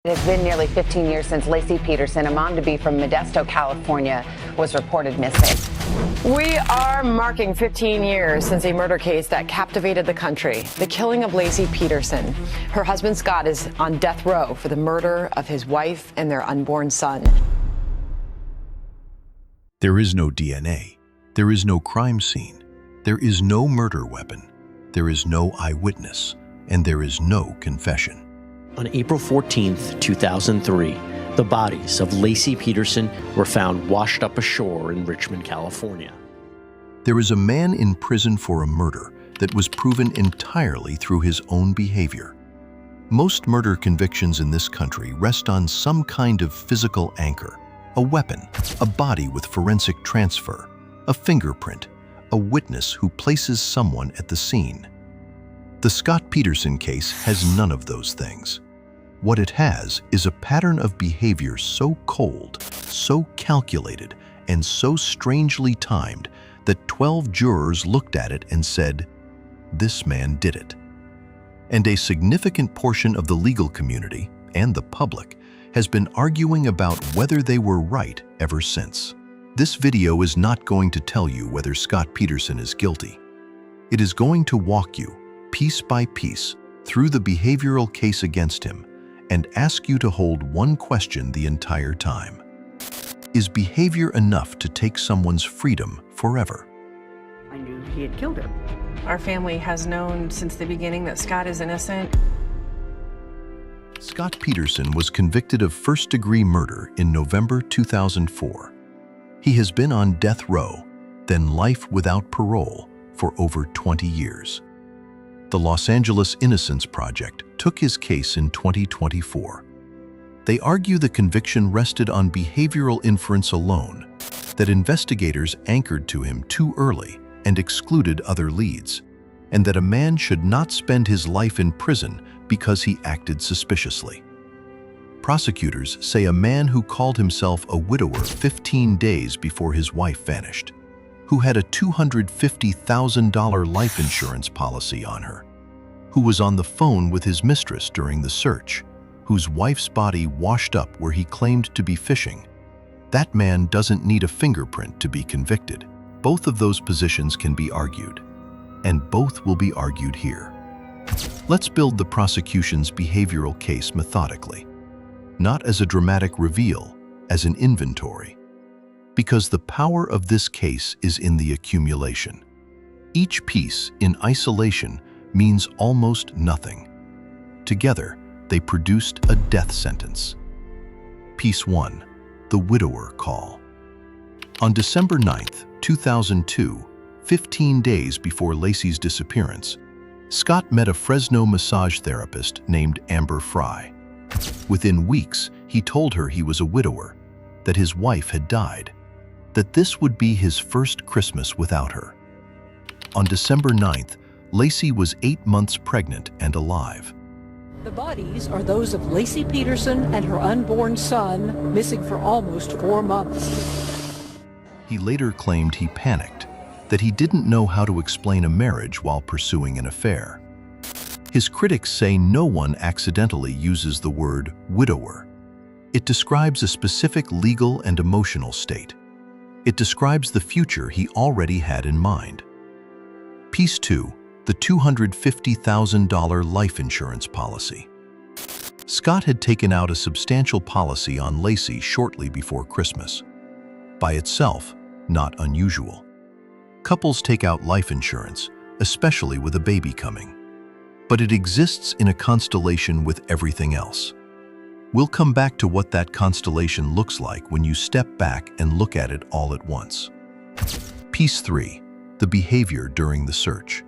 It has been nearly 15 years since Lacey Peterson, a mom-to-be from Modesto, California, was reported missing. We are marking 15 years since a murder case that captivated the country, the killing of Lacey Peterson. Her husband, Scott, is on death row for the murder of his wife and their unborn son. There is no DNA. There is no crime scene. There is no murder weapon. There is no eyewitness. And there is no confession. On April 14, 2003, the bodies of Lacey Peterson were found washed up ashore in Richmond, California. There is a man in prison for a murder that was proven entirely through his own behavior. Most murder convictions in this country rest on some kind of physical anchor, a weapon, a body with forensic transfer, a fingerprint, a witness who places someone at the scene. The Scott Peterson case has none of those things. What it has is a pattern of behavior so cold, so calculated, and so strangely timed that 12 jurors looked at it and said, "This man did it." And a significant portion of the legal community and the public has been arguing about whether they were right ever since. This video is not going to tell you whether Scott Peterson is guilty. It is going to walk you piece by piece through the behavioral case against him and ask you to hold one question the entire time. Is behavior enough to take someone's freedom forever? I knew he had killed her. Our family has known since the beginning that Scott is innocent. Scott Peterson was convicted of first-degree murder in November 2004. He has been on death row, then life without parole, for over 20 years. The Los Angeles Innocence Project took his case in 2024. They argue the conviction rested on behavioral inference alone, that investigators anchored to him too early and excluded other leads, and that a man should not spend his life in prison because he acted suspiciously. Prosecutors say a man who called himself a widower 15 days before his wife vanished, who had a $250,000 life insurance policy on her, who was on the phone with his mistress during the search, whose wife's body washed up where he claimed to be fishing. That man doesn't need a fingerprint to be convicted. Both of those positions can be argued, and both will be argued here. Let's build the prosecution's behavioral case methodically, not as a dramatic reveal, as an inventory. Because the power of this case is in the accumulation. Each piece in isolation means almost nothing. Together, they produced a death sentence. Piece 1, the widower call. On December 9, 2002, 15 days before Lacey's disappearance, Scott met a Fresno massage therapist named Amber Frey. Within weeks, he told her he was a widower, that his wife had died, that this would be his first Christmas without her. On December 9th, Lacey was 8 months pregnant and alive. The bodies are those of Lacey Peterson and her unborn son, missing for almost 4 months. He later claimed he panicked, that he didn't know how to explain a marriage while pursuing an affair. His critics say no one accidentally uses the word widower. It describes a specific legal and emotional state. It describes the future he already had in mind. Piece 2, the $250,000 life insurance policy. Scott had taken out a substantial policy on Lacey shortly before Christmas. By itself, not unusual. Couples take out life insurance, especially with a baby coming. But it exists in a constellation with everything else. We'll come back to what that constellation looks like when you step back and look at it all at once. Piece 3, the behavior during the search.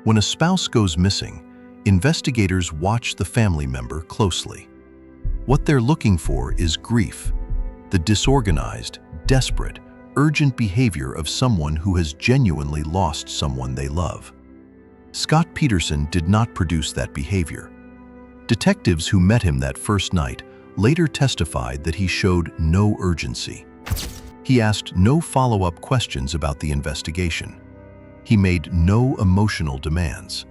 When a spouse goes missing, investigators watch the family member closely. What they're looking for is grief, the disorganized, desperate, urgent behavior of someone who has genuinely lost someone they love. Scott Peterson did not produce that behavior. Detectives who met him that first night later testified that he showed no urgency. He asked no follow-up questions about the investigation. He made no emotional demands.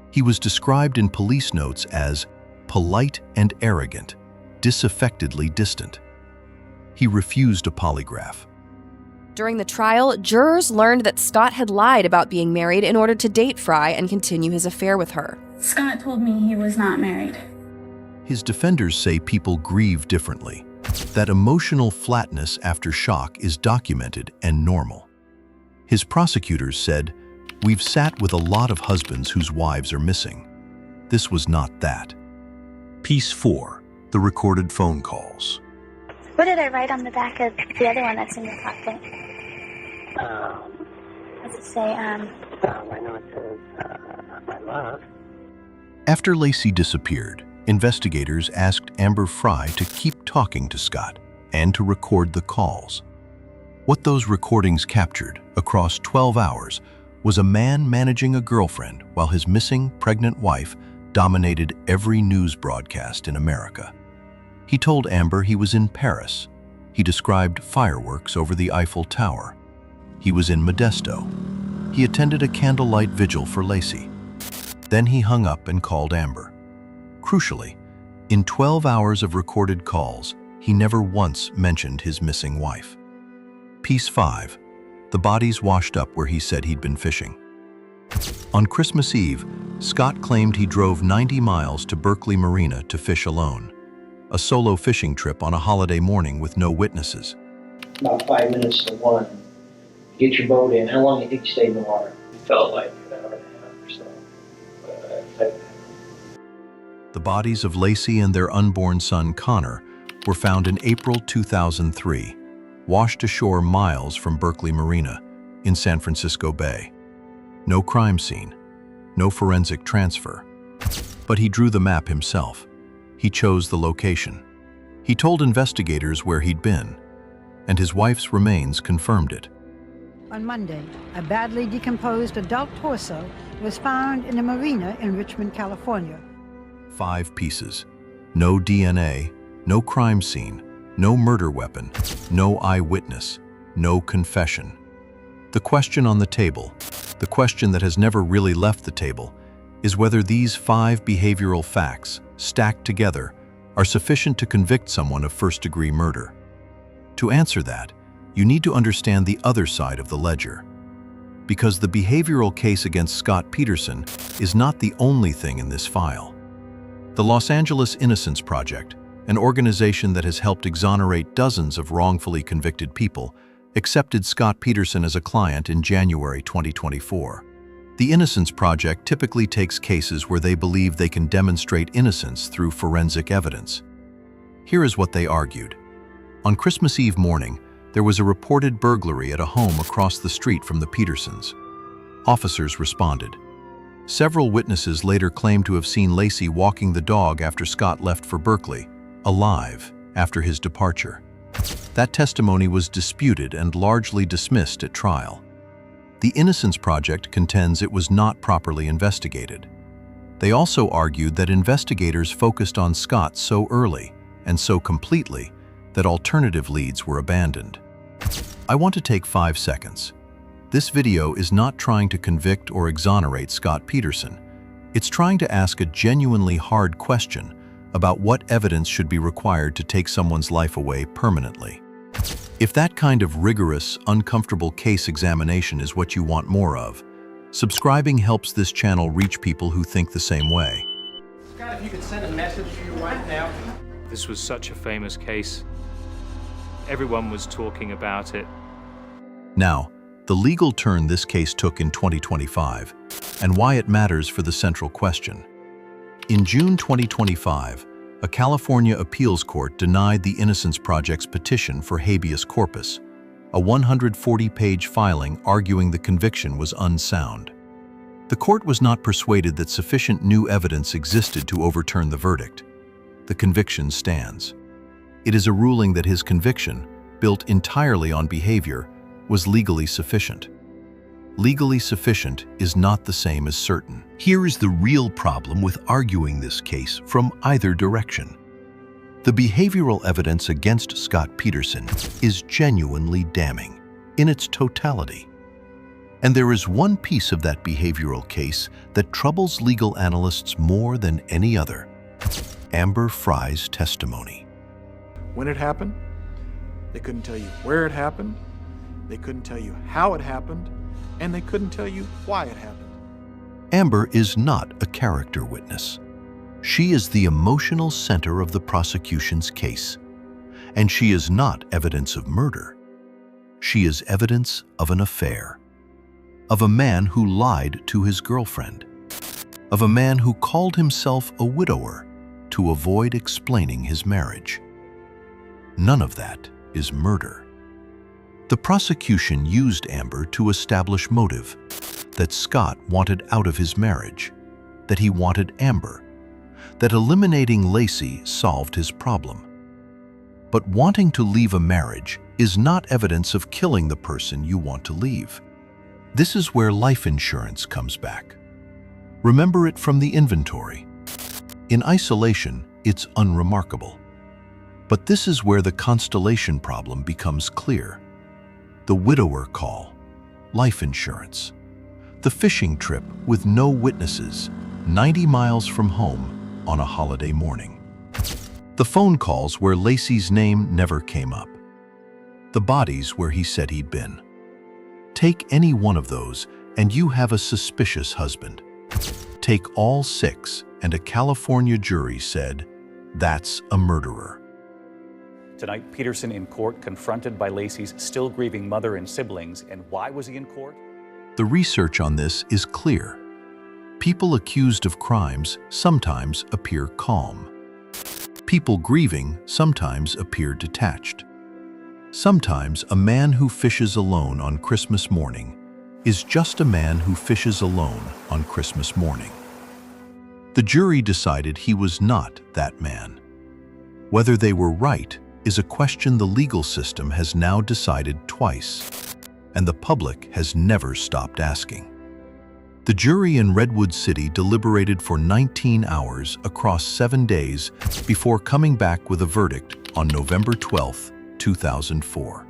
He was described in police notes as polite and arrogant, disaffectedly distant. He refused a polygraph. During the trial, jurors learned that Scott had lied about being married in order to date Frey and continue his affair with her. Scott told me he was not married. His defenders say people grieve differently, that emotional flatness after shock is documented and normal. His prosecutors said, "We've sat with a lot of husbands whose wives are missing. This was not that." Piece 4, the recorded phone calls. What did I write on the back of the other one that's in your pocket? Does it say, I know it says, my love. After Lacey disappeared, investigators asked Amber Frey to keep talking to Scott and to record the calls. What those recordings captured across 12 hours was a man managing a girlfriend while his missing pregnant wife dominated every news broadcast in America. He told Amber he was in Paris. He described fireworks over the Eiffel Tower. He was in Modesto. He attended a candlelight vigil for Lacey. Then he hung up and called Amber. Crucially, in 12 hours of recorded calls, he never once mentioned his missing wife. Piece 5. The bodies washed up where he said he'd been fishing. On Christmas Eve, Scott claimed he drove 90 miles to Berkeley Marina to fish alone. A solo fishing trip on a holiday morning with no witnesses. About 5 minutes to 1. Get your boat in. How long do you think you stayed in the water? It felt like an hour and a half or so. The bodies of Lacey and their unborn son, Connor, were found in April 2003, washed ashore miles from Berkeley Marina in San Francisco Bay. No crime scene, no forensic transfer. But he drew the map himself. He chose the location. He told investigators where he'd been, and his wife's remains confirmed it. On Monday, a badly decomposed adult torso was found in a marina in Richmond, California. 5 pieces. No DNA, no crime scene, no murder weapon, no eyewitness, no confession. The question on the table, the question that has never really left the table, is whether these 5 behavioral facts, stacked together, are sufficient to convict someone of first-degree murder. To answer that, you need to understand the other side of the ledger. Because the behavioral case against Scott Peterson is not the only thing in this file. The Los Angeles Innocence Project, an organization that has helped exonerate dozens of wrongfully convicted people, accepted Scott Peterson as a client in January 2024. The Innocence Project typically takes cases where they believe they can demonstrate innocence through forensic evidence. Here is what they argued. On Christmas Eve morning, there was a reported burglary at a home across the street from the Petersons. Officers responded. Several witnesses later claimed to have seen Lacey walking the dog after Scott left for Berkeley, alive, after his departure. That testimony was disputed and largely dismissed at trial. The Innocence Project contends it was not properly investigated. They also argued that investigators focused on Scott so early and so completely that alternative leads were abandoned. I want to take 5 seconds. This video is not trying to convict or exonerate Scott Peterson. It's trying to ask a genuinely hard question about what evidence should be required to take someone's life away permanently. If that kind of rigorous, uncomfortable case examination is what you want more of, subscribing helps this channel reach people who think the same way. Scott, if you could send a message to your wife now. This was such a famous case. Everyone was talking about it. Now, the legal turn this case took in 2025, and why it matters for the central question. In June 2025, a California appeals court denied the Innocence Project's petition for habeas corpus, a 140-page filing arguing the conviction was unsound. The court was not persuaded that sufficient new evidence existed to overturn the verdict. The conviction stands. It is a ruling that his conviction, built entirely on behavior, was legally sufficient. Legally sufficient is not the same as certain. Here is the real problem with arguing this case from either direction. The behavioral evidence against Scott Peterson is genuinely damning in its totality. And there is one piece of that behavioral case that troubles legal analysts more than any other. Amber Frey's testimony. When it happened, they couldn't tell you where it happened, they couldn't tell you how it happened, and they couldn't tell you why it happened. Amber is not a character witness. She is the emotional center of the prosecution's case, and she is not evidence of murder. She is evidence of an affair, of a man who lied to his girlfriend, of a man who called himself a widower to avoid explaining his marriage. None of that is murder. The prosecution used Amber to establish motive, that Scott wanted out of his marriage, that he wanted Amber, that eliminating Lacey solved his problem. But wanting to leave a marriage is not evidence of killing the person you want to leave. This is where life insurance comes back. Remember it from the inventory. In isolation, it's unremarkable. But this is where the constellation problem becomes clear. The widower call, life insurance. The fishing trip with no witnesses, 90 miles from home on a holiday morning. The phone calls where Lacey's name never came up. The bodies where he said he'd been. Take any one of those and you have a suspicious husband. Take all 6 and a California jury said, that's a murderer. Tonight, Peterson in court, confronted by Lacey's still grieving mother and siblings. And why was he in court? The research on this is clear. People accused of crimes sometimes appear calm. People grieving sometimes appear detached. Sometimes a man who fishes alone on Christmas morning is just a man who fishes alone on Christmas morning. The jury decided he was not that man. Whether they were right is a question the legal system has now decided twice, and the public has never stopped asking. The jury in Redwood City deliberated for 19 hours across 7 days before coming back with a verdict on November 12, 2004.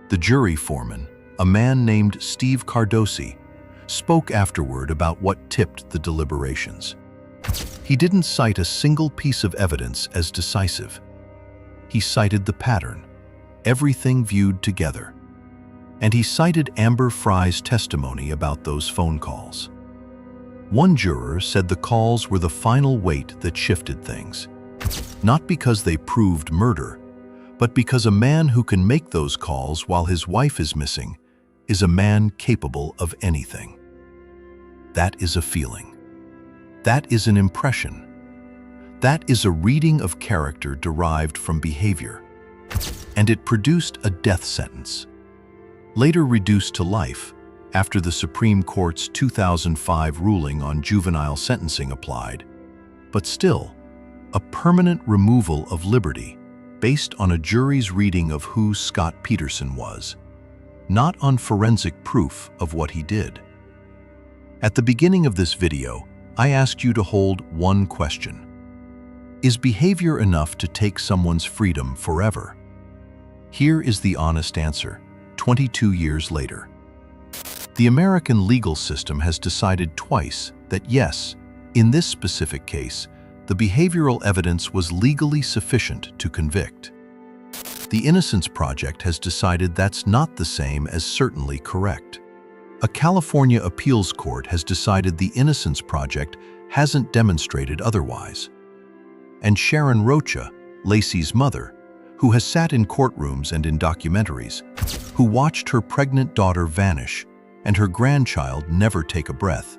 The jury foreman, a man named Steve Cardosi, spoke afterward about what tipped the deliberations. He didn't cite a single piece of evidence as decisive. He cited the pattern, everything viewed together. And he cited Amber Frey's testimony about those phone calls. One juror said the calls were the final weight that shifted things, not because they proved murder, but because a man who can make those calls while his wife is missing is a man capable of anything. That is a feeling. That is an impression. That is a reading of character derived from behavior. And it produced a death sentence, later reduced to life after the Supreme Court's 2005 ruling on juvenile sentencing applied, but still, a permanent removal of liberty based on a jury's reading of who Scott Peterson was, not on forensic proof of what he did. At the beginning of this video, I asked you to hold one question. Is behavior enough to take someone's freedom forever? Here is the honest answer, 22 years later. The American legal system has decided twice that yes, in this specific case, the behavioral evidence was legally sufficient to convict. The Innocence Project has decided that's not the same as certainly correct. A California appeals court has decided the Innocence Project hasn't demonstrated otherwise. And Sharon Rocha, Lacey's mother, who has sat in courtrooms and in documentaries, who watched her pregnant daughter vanish and her grandchild never take a breath,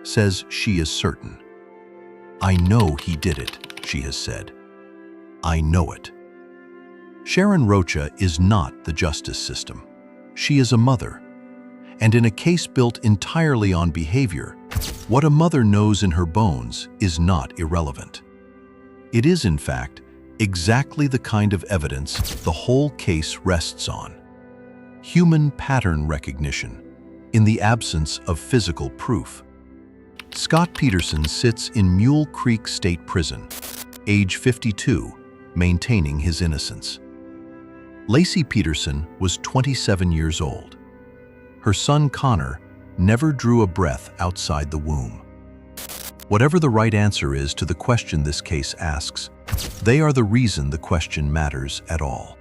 says she is certain. I know he did it, she has said. I know it. Sharon Rocha is not the justice system. She is a mother. And in a case built entirely on behavior, what a mother knows in her bones is not irrelevant. It is, in fact, exactly the kind of evidence the whole case rests on. Human pattern recognition, in the absence of physical proof. Scott Peterson sits in Mule Creek State Prison, age 52, maintaining his innocence. Lacey Peterson was 27 years old. Her son Connor never drew a breath outside the womb. Whatever the right answer is to the question this case asks, they are the reason the question matters at all.